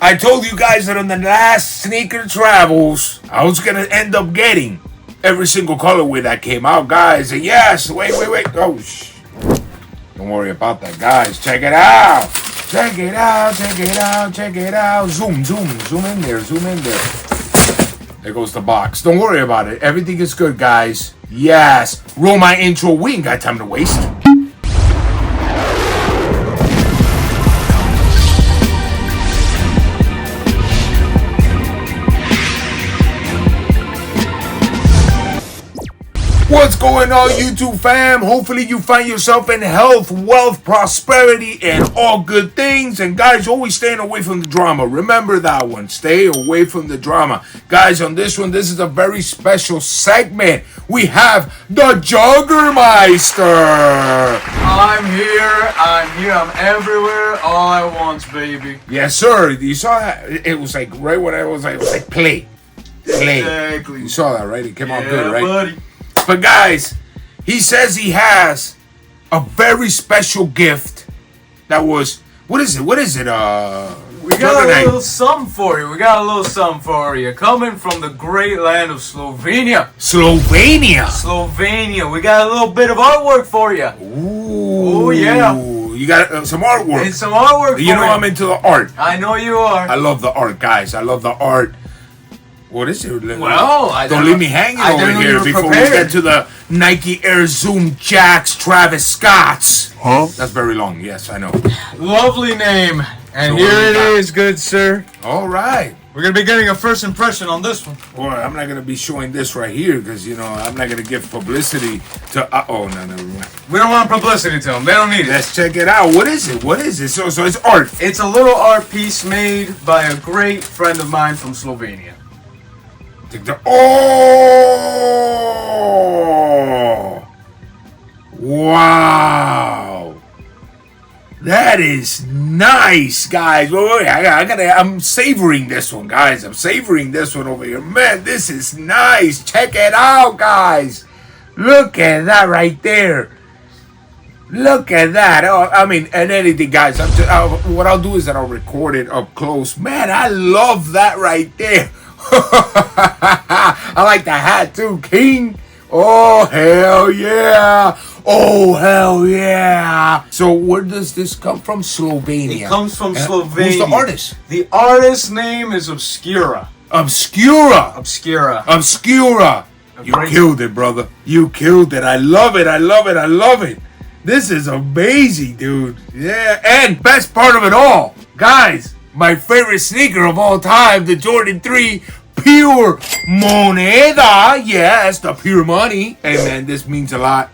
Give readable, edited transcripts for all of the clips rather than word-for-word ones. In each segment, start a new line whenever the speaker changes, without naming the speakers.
I told you guys that on the last Sneaker Travels, I was going to end up getting every single colorway that came out, guys. And yes, wait. Oh, don't worry about that, guys. Check it out. Check it out. Zoom in there. There goes the box. Don't worry about it. Everything is good, guys. Yes. Roll my intro. We ain't got time to waste. What's going on, YouTube fam? Hopefully you find yourself in health, wealth, prosperity, and all good things. And guys, always staying away from the drama. Remember that one. Stay away from the drama. Guys, on this one, this is a very special segment. We have the Juggermeister.
I'm here, I'm everywhere, all I want, baby.
Yes, sir. You saw that? It was like right when I was like, it was like play.
Exactly.
You saw that, right? It came out
Yeah,
good, right?
buddy.
But guys, he says he has a very special gift that was, what is it?
We got a little something for you. Coming from the great land of Slovenia. Slovenia. We got a little bit of artwork for you.
Ooh.
Oh, yeah.
You got some artwork.
It's some artwork
You know I'm into the art.
I know you are.
I love the art, guys. I love the art. What is it?
Well,
don't leave me hanging over here before we get to the Nike Air Zoom Jaxx Travis Scott's.
Huh?
That's very long. Yes, I know.
Lovely name. And
So
here it is, good sir.
All right.
We're going to be getting a first impression on this one.
Boy, I'm not going to be showing this right here because, you know, I'm not going to give publicity to... oh, no, never mind.
We don't want publicity to them. They don't need it.
Let's check it out. What is it? So it's art.
It's a little art piece made by a great friend of mine from Slovenia.
Oh! Wow! That is nice, guys. Wait, I'm savoring this one, guys. I'm savoring this one over here. Man, this is nice. Check it out, guys. Look at that right there. Look at that. Oh, I mean, and anything, guys. What I'll do is that I'll record it up close. Man, I love that right there. I like the hat too, King. Oh, hell yeah. Oh, hell yeah. So where does this come from? Slovenia.
It comes from Slovenia.
Who's the artist?
The artist's name is Obscura.
Obscura. You killed it, brother. You killed it. I love it. This is amazing, dude. Yeah, and best part of it all, guys, my favorite sneaker of all time, the Jordan 3 Pure Moneda. Yes, the pure money. Hey, man, this means a lot.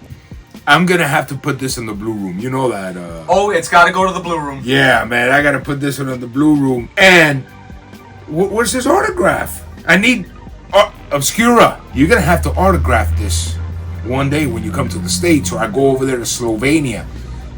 I'm going to have to put this in the blue room. You know that.
Oh, it's got to go to the blue room.
Yeah, man, I got to put this one in the blue room. And where's his autograph? I need... Obscura, you're going to have to autograph this one day when you come to the States, or I go over there to Slovenia.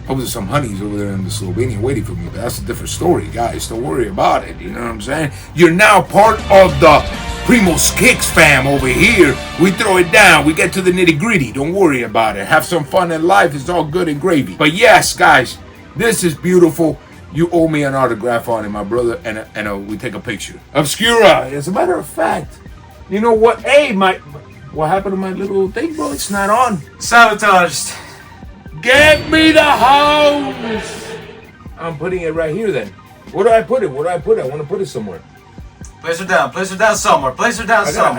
Hope there's some honeys over there in the Slovenia waiting for me, but that's a different story, guys. Don't worry about it. You know what I'm saying? You're now part of the Primoskickz fam over here. We throw it down. We get to the nitty gritty. Don't worry about it. Have some fun in life. It's all good and gravy. But yes, guys, this is beautiful. You owe me an autograph on it, my brother, and we take a picture. Obscura, as a matter of fact, you know what? Hey, what happened to my little thing, bro? It's not on.
Sabotaged.
Get me the house! I'm putting it right here then. Where do I put it? I want to put it somewhere.
Place her down somewhere.
I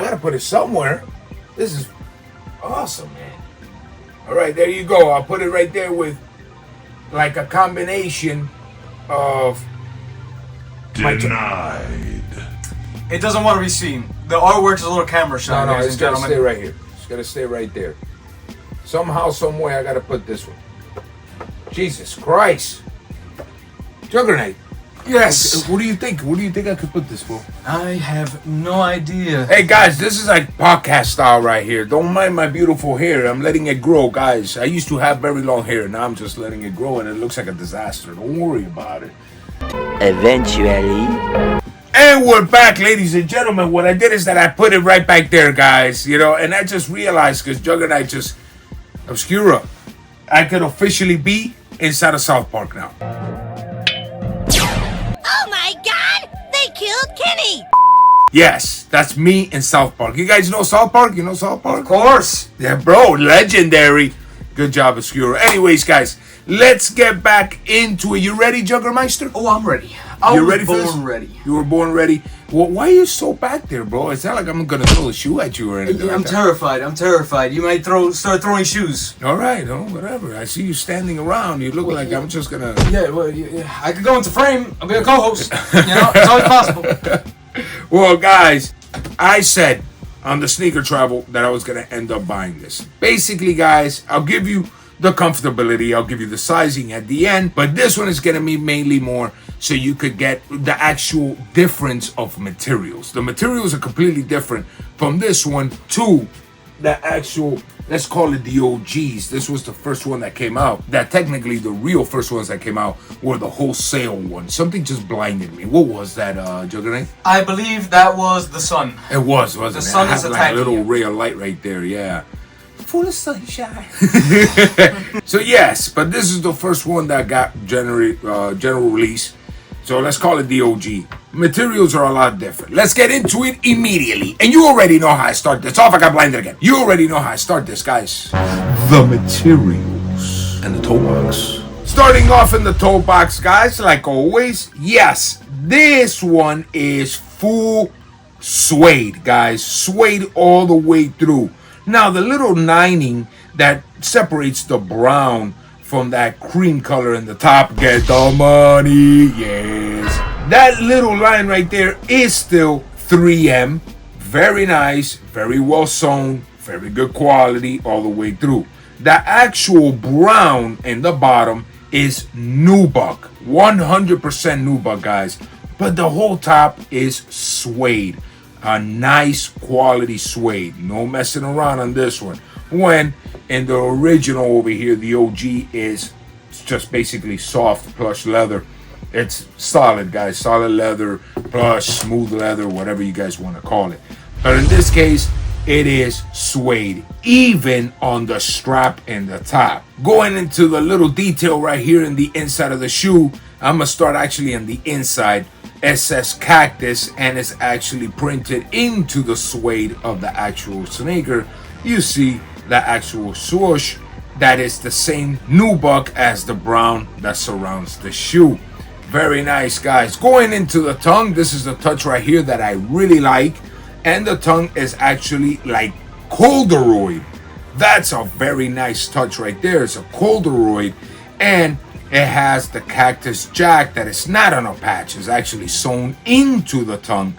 gotta put it somewhere. This is awesome, man. Alright, there you go. I'll put it right there with like a combination of...
Denied.
It doesn't want to be seen. The artwork's a little camera shot.
No, it's gotta stay right here. It's gotta stay right there. Somehow, some way, I gotta put this one. Jesus Christ. Juggernaut.
Yes.
What do you think? Where do you think I could put this for?
I have no idea.
Hey, guys, this is like podcast style right here. Don't mind my beautiful hair. I'm letting it grow, guys. I used to have very long hair. Now I'm just letting it grow, and it looks like a disaster. Don't worry about it.
Eventually.
And we're back, ladies and gentlemen. What I did is that I put it right back there, guys. You know, and I just realized, because Juggernaut just... Obscura, I could officially be inside of South Park now.
Oh my God! They
Kenny!
Yes, that's me in South Park. You guys know South Park? You know South Park?
Of course.
Yeah, bro, legendary. Good job, Obscura. Anyways, guys, let's get back into it. You ready, Juggermeister?
Oh, I'm ready. I was born ready.
You were born ready. Well, why are you so back there, bro? It's not like I'm gonna throw a shoe at you or anything.
I'm terrified. I'm terrified. You might start throwing shoes.
All right, whatever. I see you standing around. You look like I'm just gonna.
Yeah, well, yeah. I could go into frame. I'll be a co-host. You know, it's always possible.
Well, guys, I said on the sneaker travel that I was gonna end up buying this. Basically, guys, I'll give you the comfortability, I'll give you the sizing at the end, but this one is gonna be mainly more so you could get the actual difference of materials. The materials are completely different from this one to the actual, let's call it the OGs. This was the first one that came out. That technically the real first ones that came out were the wholesale ones. Something just blinded me. What was that, Juggernaut?
I believe that was the sun.
It was, wasn't
the
it?
sun
It
is
had like a
attacking
little
you.
ray of light right there, yeah. Full of sunshine. So yes, but this is the first one that got general release. So let's call it the OG. Materials are a lot different. Let's get into it immediately. And you already know how I start this off. I got blinded again. You already know how I start this, guys. The materials and the toe box. Starting off in the toe box, guys, like always. Yes, this one is full suede, guys. Suede all the way through. Now, the little lining that separates the brown from that cream color in the top, get the money, yes. That little line right there is still 3M. Very nice, very well sewn, very good quality all the way through. The actual brown in the bottom is nubuck, 100% nubuck, guys. But the whole top is suede. A nice quality suede. No messing around on this one. When in the original over here, the OG is just basically soft plush leather. It's solid, guys. Solid leather, plush, smooth leather, whatever you guys want to call it. But in this case, it is suede, even on the strap and the top. Going into the little detail right here in the inside of the shoe, I'm going to start actually on the inside. It says Cactus, and it's actually printed into the suede of the actual sneaker. You see the actual swoosh that is the same nubuck as the brown that surrounds the shoe. Very nice, guys. Going into the tongue, this is the touch right here that I really like, and the tongue is actually like corduroy. That's a very nice touch right there. It's a corduroy, and it has the Cactus Jack that is not on a patch. It's actually sewn into the tongue.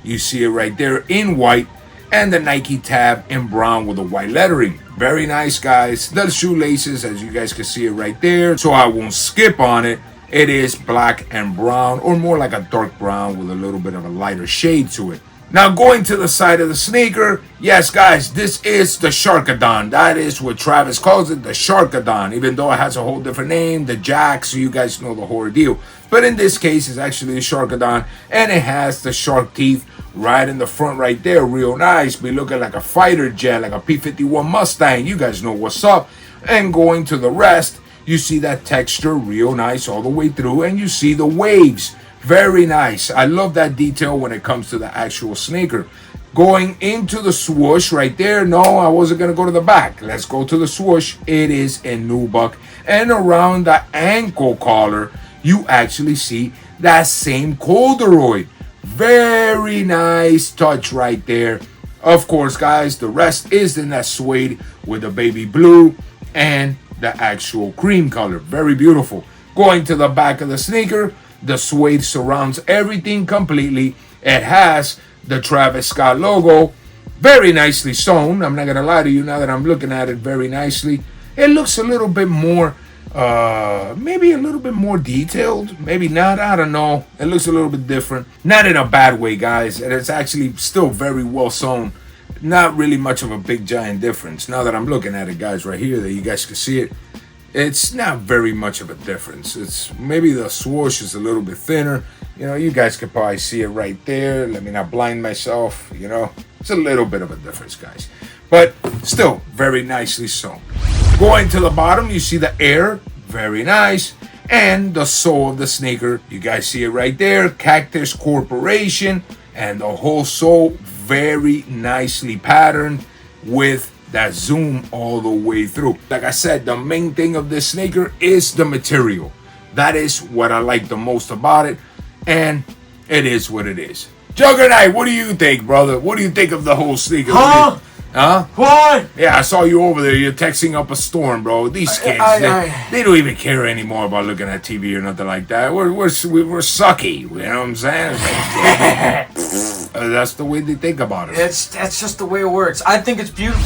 You see it right there in white, and the Nike tab in brown with the white lettering. Very nice, guys. The shoelaces, as you guys can see it right there, so I won't skip on it. It is black and brown, or more like a dark brown with a little bit of a lighter shade to it. Now going to the side of the sneaker, yes, guys, this is the Sharkadon. That is what Travis calls it, the Sharkadon, even though it has a whole different name, the Jaxx, so you guys know the whole ordeal. But in this case, it's actually the Sharkadon, and it has the shark teeth right in the front right there, real nice. Be looking like a fighter jet, like a P-51 Mustang. You guys know what's up. And going to the rest, you see that texture real nice all the way through, and you see the waves. Very nice. I love that detail when it comes to the actual sneaker. Going into the swoosh right there. No, I wasn't going to go to the back. Let's go to the swoosh. It is in nubuck. And around the ankle collar, you actually see that same corduroy. Very nice touch right there. Of course, guys, the rest is in that suede with the baby blue and the actual cream color. Very beautiful. Going to the back of the sneaker, the suede surrounds everything completely. It has the Travis Scott logo. Very nicely sewn. I'm not going to lie to you now that I'm looking at it very nicely. It looks a little bit more, maybe a little bit more detailed. Maybe not. I don't know. It looks a little bit different. Not in a bad way, guys. And it's actually still very well sewn. Not really much of a big giant difference. Now that I'm looking at it, guys, right here, that you guys can see it. It's not very much of a difference. It's maybe the swoosh is a little bit thinner. You know, you guys can probably see it right there. Let me not blind myself. You know, it's a little bit of a difference, guys. But still, very nicely sewn. Going to the bottom, you see the air. Very nice. And the sole of the sneaker. You guys see it right there. Cactus Corporation. And the whole sole very nicely patterned with that zoom all the way through. Like I said, the main thing of this sneaker is the material. That is what I like the most about it, and it is what it is. Juggernaut, what do you think, brother? What do you think of the whole sneaker?
Huh?
Huh?
What?
Yeah, I saw you over there. You're texting up a storm, bro. These kids, they don't even care anymore about looking at TV or nothing like that. We're sucky. You know what I'm saying? That's the way they think about it.
That's just the way it works. I think it's beautiful.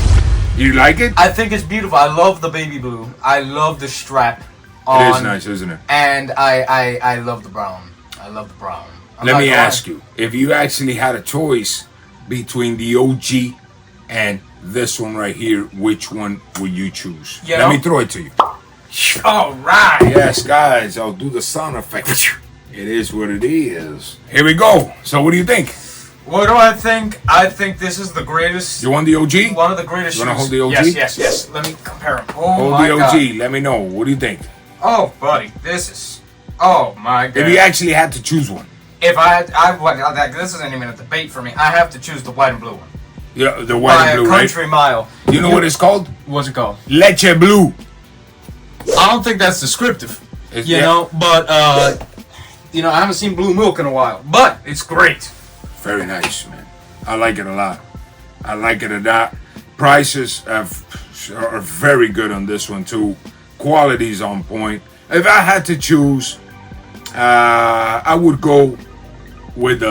You like it?
I think it's beautiful. I love the baby blue. I love the strap.
It is nice, isn't it?
And I love the brown. I love the brown.
Let me ask you, if you actually had a choice between the OG and this one right here, which one would you choose? Let me throw it to you.
All right.
Yes, guys, I'll do the sound effect. It is what it is. Here we go. So what do you think?
What do I think? I think this is the greatest.
You want the OG?
One of the greatest.
You want to hold the OG?
Yes. Let me compare them. Oh,
hold
my
the OG.
God.
Let me know. What do you think?
Oh, buddy, this is. Oh my God.
If you actually had to choose one.
If this isn't even a debate for me. I have to choose the white and blue one.
Yeah, the white and blue,
by a country mile.
You know what it's called?
What's it called?
Leche blue.
I don't think that's descriptive. You know, but I haven't seen blue milk in a while. But it's great.
Very nice, man. I like it a lot. I like it a lot. Prices are very good on this one too. Quality's on point. If I had to choose, I would go with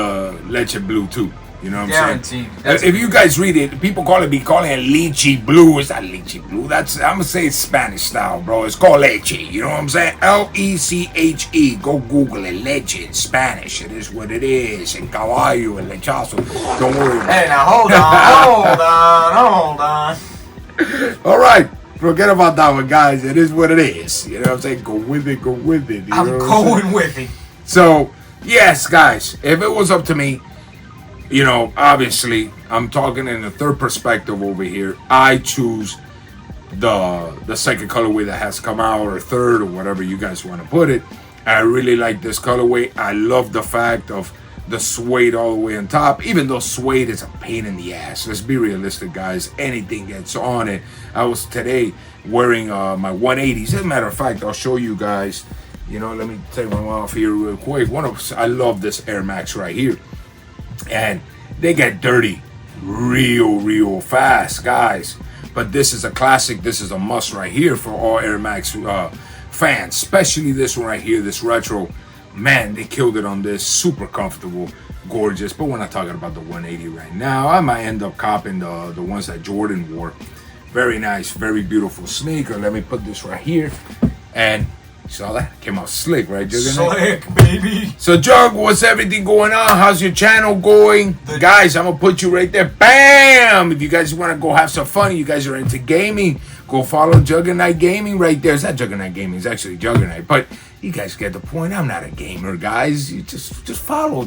Leche blue too. You know what I'm saying?
Guaranteed.
If you guys read it, people calling it Leche blue. It's not Leche blue. I'm gonna say it's Spanish style, bro. It's called Leche. You know what I'm saying? Leche. Go Google it. Leche in Spanish. It is what it is. En caballo, el lechazo. Don't worry.
Hey, now hold on.
All right. Forget about that one, guys. It is what it is. You know what I'm saying? Go with it. Go with it.
I'm going with it.
So, yes, guys. If it was up to me, obviously, I'm talking in the third perspective over here. I choose the second colorway that has come out, or third, or whatever you guys want to put it. I really like this colorway. I love the fact of the suede all the way on top, even though suede is a pain in the ass. Let's be realistic, guys. Anything gets on it. I was today wearing my 180s. As a matter of fact, I'll show you guys. Let me take them off here real quick. I love this Air Max right here. And they get dirty real fast, guys. But this is a classic. This is a must right here for all Air Max fans, especially this one right here, this retro. Man, they killed it on this. Super comfortable, gorgeous. But we're not talking about the 180 right now. I might end up copping the ones that Jordan wore. Very nice, very beautiful sneaker. Let me put this right here. And you saw that? Came out slick, right, Jug?
Slick, baby.
So, Jug, what's everything going on? How's your channel going? Guys, I'm going to put you right there. Bam! If you guys want to go have some fun, you guys are into gaming, go follow Juggernaut Gaming right there. It's not Juggernaut Gaming, it's actually Juggernaut. But you guys get the point. I'm not a gamer, guys. You just follow.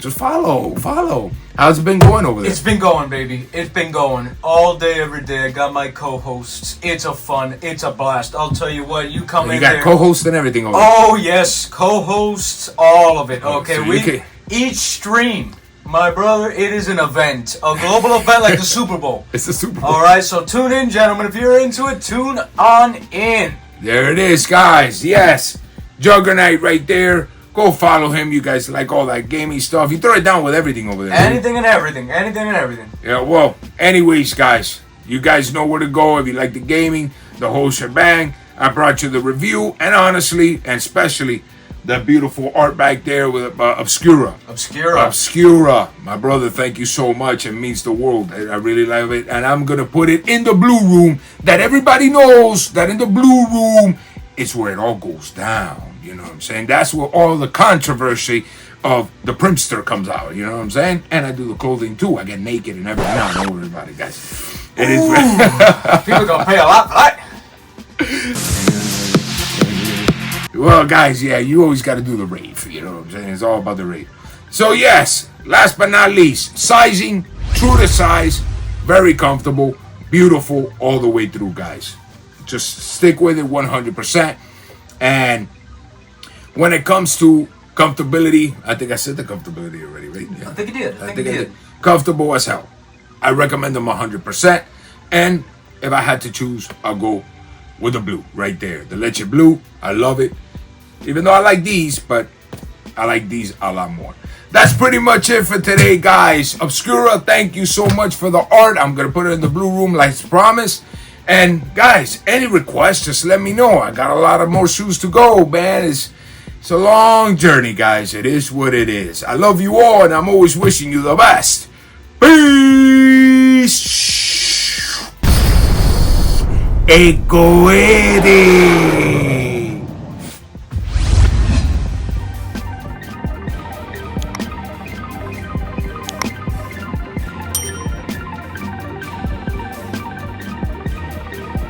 How's it been going over there?
It's been going, baby. It's been going all day, every day. I got my co-hosts. It's a blast. I'll tell you what. You come in there.
You got co-hosts and everything over there.
Oh yes, co-hosts, all of it. Okay,
so
each stream, my brother, it is an event, a global event like the Super Bowl.
It's the Super Bowl.
All right, so tune in, gentlemen. If you're into it, tune on in.
There it is, guys. Yes. Juggernaut right there. Go follow him. You guys like all that gaming stuff. You throw it down with everything over there.
Anything and everything.
Yeah, well, anyways, guys, you guys know where to go if you like the gaming, the whole shebang. I brought you the review, and honestly, and especially, that beautiful art back there with Obscura. My brother, thank you so much. It means the world. I really love it. And I'm going to put it in the blue room, that everybody knows that in the blue room, it's where it all goes down. You know what I'm saying? That's where all the controversy of the Primster comes out. You know what I'm saying? And I do the clothing too. I get naked and everything. No, don't worry about it, guys. It is.
People gonna pay a lot for that.
Well, guys, yeah, you always got to do the rave. You know what I'm saying? It's all about the rave. So yes, last but not least, sizing, true to size, very comfortable, beautiful all the way through, guys. Just stick with it 100%. And when it comes to Comfortability. I think I said the comfortability already, right? Yeah.
I think you did. I think you did.
Comfortable as hell. I recommend them 100%. And if I had to choose, I'll go with the blue right there. The Leche blue. I love it. Even though I like these, but I like these a lot more. That's pretty much it for today, guys. Obscura, thank you so much for the art. I'm going to put it in the blue room like promised. And guys, any requests, just let me know. I got a lot of more shoes to go, man. It's a long journey, guys. It is what it is. I love you all, and I'm always wishing you the best. Peace. Ecoede.